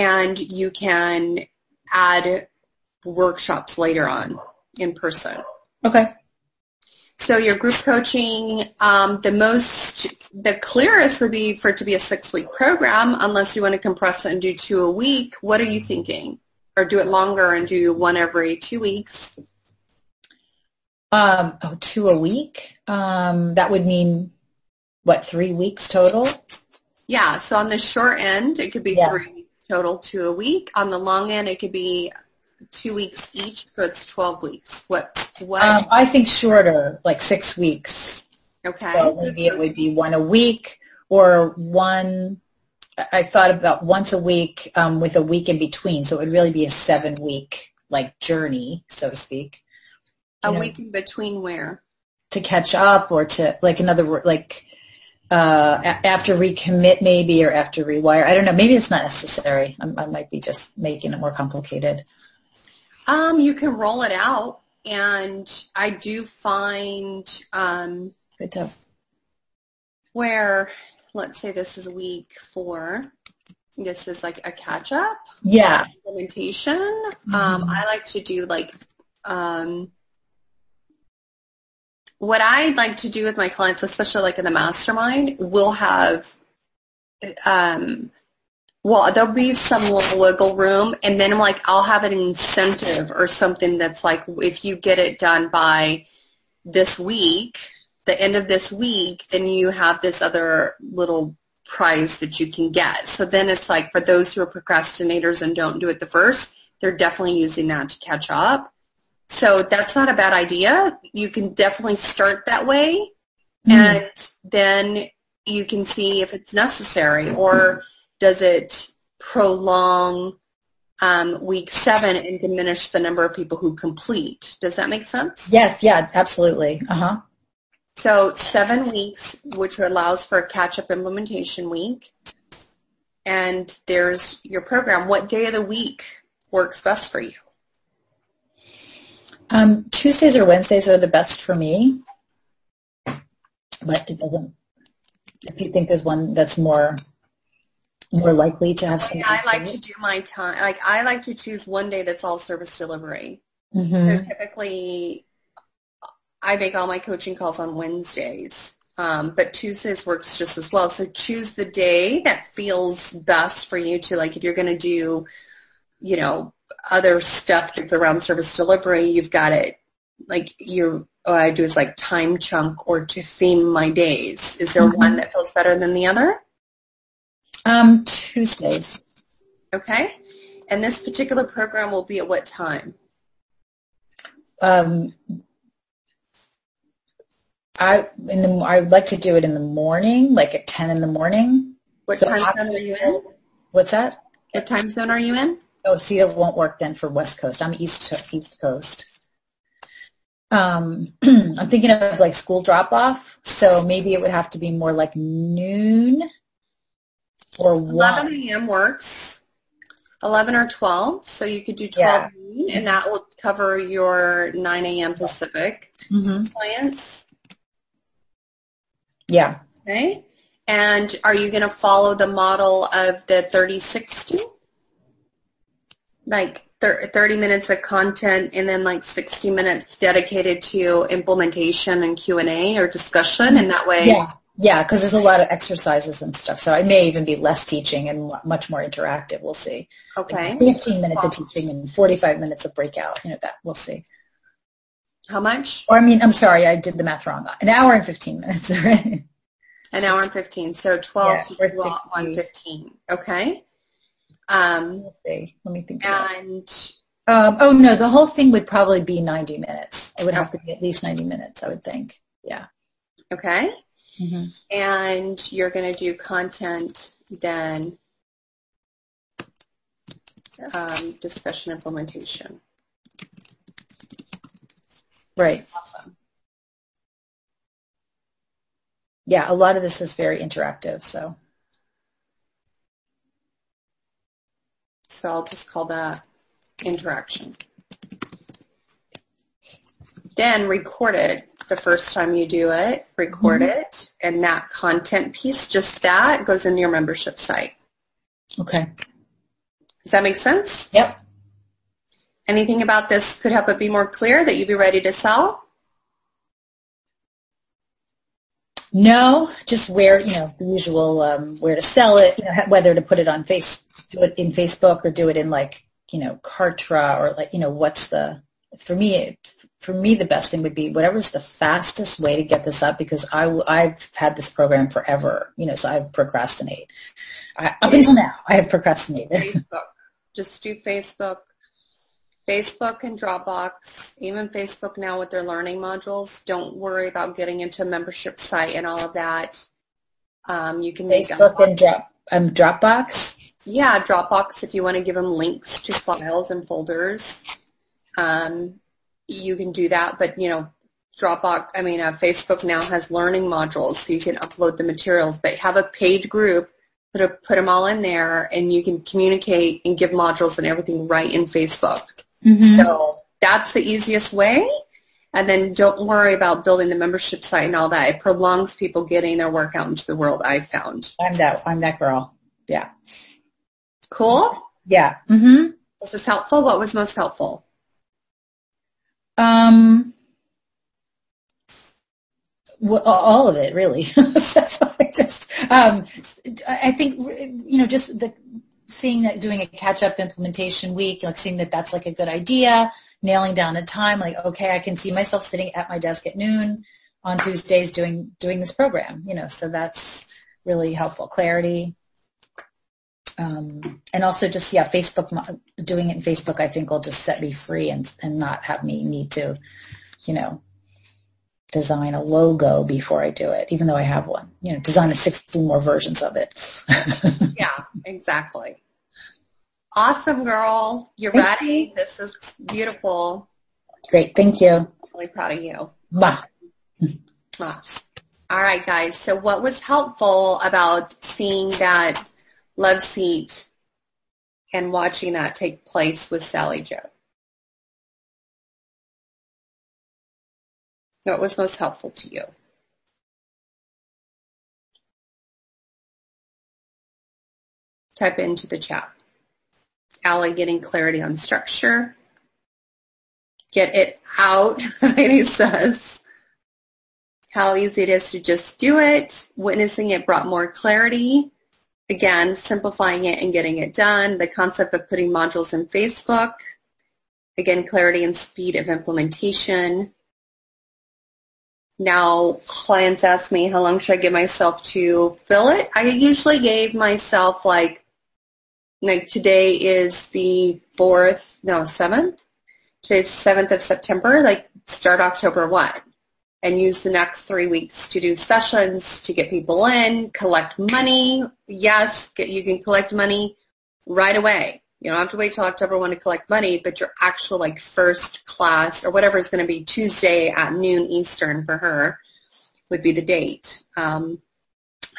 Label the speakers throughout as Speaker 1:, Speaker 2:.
Speaker 1: and you can add workshops later on in person.
Speaker 2: Okay.
Speaker 1: So your group coaching, the clearest would be for it to be a 6-week program, unless you want to compress it and do 2 a week. What are you thinking? Or do it longer and do 1 every 2 weeks?
Speaker 2: 2 a week? That would mean, what, 3 weeks total?
Speaker 1: Yeah, so on the short end, it could be 3 weeks total, 2 a week. On the long end, it could be 2 weeks each, so it's 12 weeks. What?
Speaker 2: I think shorter, like 6 weeks.
Speaker 1: Okay.
Speaker 2: So maybe it would be 1 a week, or I thought about once a week with a week in between. So it would really be a 7-week like journey, so to speak.
Speaker 1: A week in between where?
Speaker 2: To catch up, or to after recommit maybe, or after rewire. I don't know. Maybe it's not necessary. I might be just making it more complicated.
Speaker 1: You can roll it out, and I do find
Speaker 2: Good to
Speaker 1: where, let's say this is week 4. This is like a catch-up.
Speaker 2: Yeah.
Speaker 1: Implementation. I like to do what I like to do with my clients, especially like in the mastermind, we'll have, there'll be some little wiggle room, and then I'll have an incentive or something that's like, if you get it done by this week, the end of this week, then you have this other little prize that you can get. So then it's like, for those who are procrastinators and don't do it the first, they're definitely using that to catch up. So that's not a bad idea. You can definitely start that way, and then you can see if it's necessary, or does it prolong week 7 and diminish the number of people who complete. Does that make sense?
Speaker 2: Yes, yeah, absolutely.
Speaker 1: So 7 weeks, which allows for a catch-up implementation week, and there's your program. What day of the week works best for you?
Speaker 2: Tuesdays or Wednesdays are the best for me, but it doesn't. If you think there's one that's more likely to have some.
Speaker 1: I like to do my time. I like to choose one day that's all service delivery.
Speaker 2: Mm-hmm.
Speaker 1: So typically, I make all my coaching calls on Wednesdays, but Tuesdays works just as well. So choose the day that feels best for you to, if you're going to do, other stuff that's around service delivery, you've got it. What I do is time chunk or to theme my days. Is there one that feels better than the other?
Speaker 2: Tuesdays.
Speaker 1: Okay. And this particular program will be at what time?
Speaker 2: I'd like to do it in the morning, at 10 in the morning.
Speaker 1: What time zone are you in?
Speaker 2: What's that?
Speaker 1: What time zone are you in?
Speaker 2: Oh, see, it won't work then for West Coast. I'm East Coast. I'm thinking of school drop-off, so maybe it would have to be more like noon or
Speaker 1: 11 a.m. works. 11 or 12, so you could do 12 noon, and that will cover your 9 a.m. Pacific clients.
Speaker 2: Yeah.
Speaker 1: Okay. And are you going to follow the model of the 30-60? 30 minutes of content and then 60 minutes dedicated to implementation and Q&A or discussion, and that way.
Speaker 2: Yeah, because there's a lot of exercises and stuff, so it may even be less teaching and much more interactive. We'll see.
Speaker 1: Okay.
Speaker 2: 15 minutes of teaching and 45 minutes of breakout. That we'll see.
Speaker 1: How much?
Speaker 2: Or I'm sorry, I did the math wrong. An hour and 15 minutes. Right?
Speaker 1: An hour and 15. So 12 to 1:15. Okay.
Speaker 2: Let's see. Let me think.
Speaker 1: And
Speaker 2: no, the whole thing would probably be 90 minutes. It would have to be at least 90 minutes, I would think. Yeah.
Speaker 1: Okay.
Speaker 2: Mm-hmm.
Speaker 1: And you're going to do content, then discussion, implementation.
Speaker 2: Right.
Speaker 1: Awesome.
Speaker 2: Yeah, a lot of this is very interactive, so.
Speaker 1: So I'll just call that interaction. Then record it the first time you do it, record it, and that content piece, just that, goes into your membership site.
Speaker 2: Okay.
Speaker 1: Does that make sense?
Speaker 2: Yep.
Speaker 1: Anything about this could help it be more clear that you'd be ready to sell?
Speaker 2: No, just where, the usual, where to sell it, whether to put it on do it in Facebook or do it in Kartra or what's for me, the best thing would be whatever's the fastest way to get this up, because I've had this program forever, so I've procrastinated. Up until now, I have procrastinated.
Speaker 1: Facebook. Just do Facebook. Facebook and Dropbox, even Facebook now with their learning modules. Don't worry about getting into a membership site and all of that. You can make
Speaker 2: Facebook and Dropbox.
Speaker 1: Yeah, Dropbox if you want to give them links to files and folders. You can do that, but Facebook now has learning modules, so you can upload the materials. But have a paid group, put them all in there, and you can communicate and give modules and everything right in Facebook. Mm-hmm. So that's the easiest way. And then don't worry about building the membership site and all that. It prolongs people getting their work out into the world, I've found.
Speaker 2: I'm that girl. Yeah.
Speaker 1: Cool?
Speaker 2: Yeah. Mm-hmm.
Speaker 1: Was this helpful? What was most helpful?
Speaker 2: Well, all of it, really. So I think, just seeing that, doing a catch-up implementation week, seeing that that's a good idea, nailing down a time, okay, I can see myself sitting at my desk at noon on Tuesdays doing this program, so that's really helpful. Clarity. And also just, Facebook, doing it in Facebook, I think will just set me free and not have me need to, design a logo before I do it, even though I have one, design 16 more versions of it.
Speaker 1: Yeah, exactly. Awesome, girl. You're ready. This is beautiful.
Speaker 2: Great. Thank you.
Speaker 1: I'm really proud of you.
Speaker 2: Bye.
Speaker 1: All right, guys. So what was helpful about seeing that Love Seat and watching that take place with Sally Jo? What was most helpful to you? Type it into the chat. Allie getting clarity on structure. Get it out, Heidi says. How easy it is to just do it. Witnessing it brought more clarity. Again, simplifying it and getting it done. The concept of putting modules in Facebook. Again, clarity and speed of implementation. Now, clients ask me, how long should I give myself to fill it? I usually gave myself today is the 7th. Today's 7th of September, start October 1 and use the next 3 weeks to do sessions, to get people in, collect money. Yes, you can collect money right away. You don't have to wait till October 1 to collect money, but your actual first class or whatever is going to be Tuesday at noon Eastern for her would be the date. How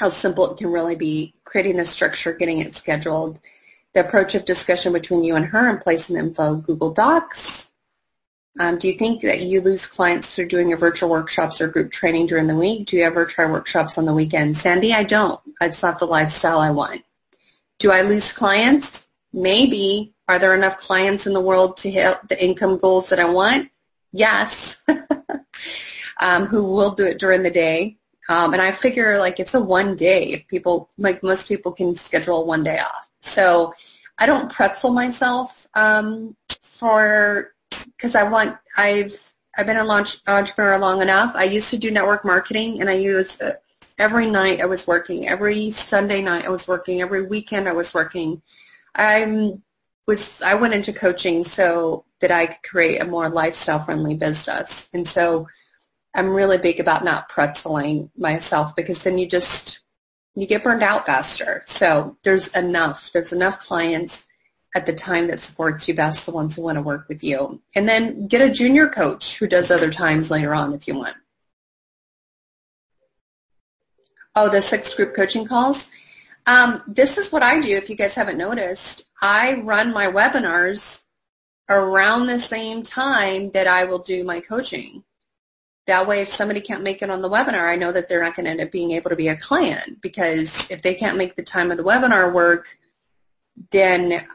Speaker 1: simple it can really be, creating the structure, getting it scheduled, the approach of discussion between you and her and placing the info, Google Docs. Do you think that you lose clients through doing your virtual workshops or group training during the week? Do you ever try workshops on the weekend? Sandy, I don't. It's not the lifestyle I want. Do I lose clients? Maybe. Are there enough clients in the world to hit the income goals that I want? Yes. Who will do it during the day. And I figure it's a one day. If people, most people can schedule one day off. So I don't pretzel myself because I've been an entrepreneur long enough. I used to do network marketing, and I used every night I was working. Every Sunday night I was working. Every weekend I was working. I went into coaching so that I could create a more lifestyle-friendly business. And so I'm really big about not pretzeling myself, because then you get burned out faster. So there's enough clients at the time that supports you best, the ones who want to work with you. And then get a junior coach who does other times later on if you want. Oh, the 6 group coaching calls? This is what I do, if you guys haven't noticed. I run my webinars around the same time that I will do my coaching. That way, if somebody can't make it on the webinar, I know that they're not going to end up being able to be a client, because if they can't make the time of the webinar work, then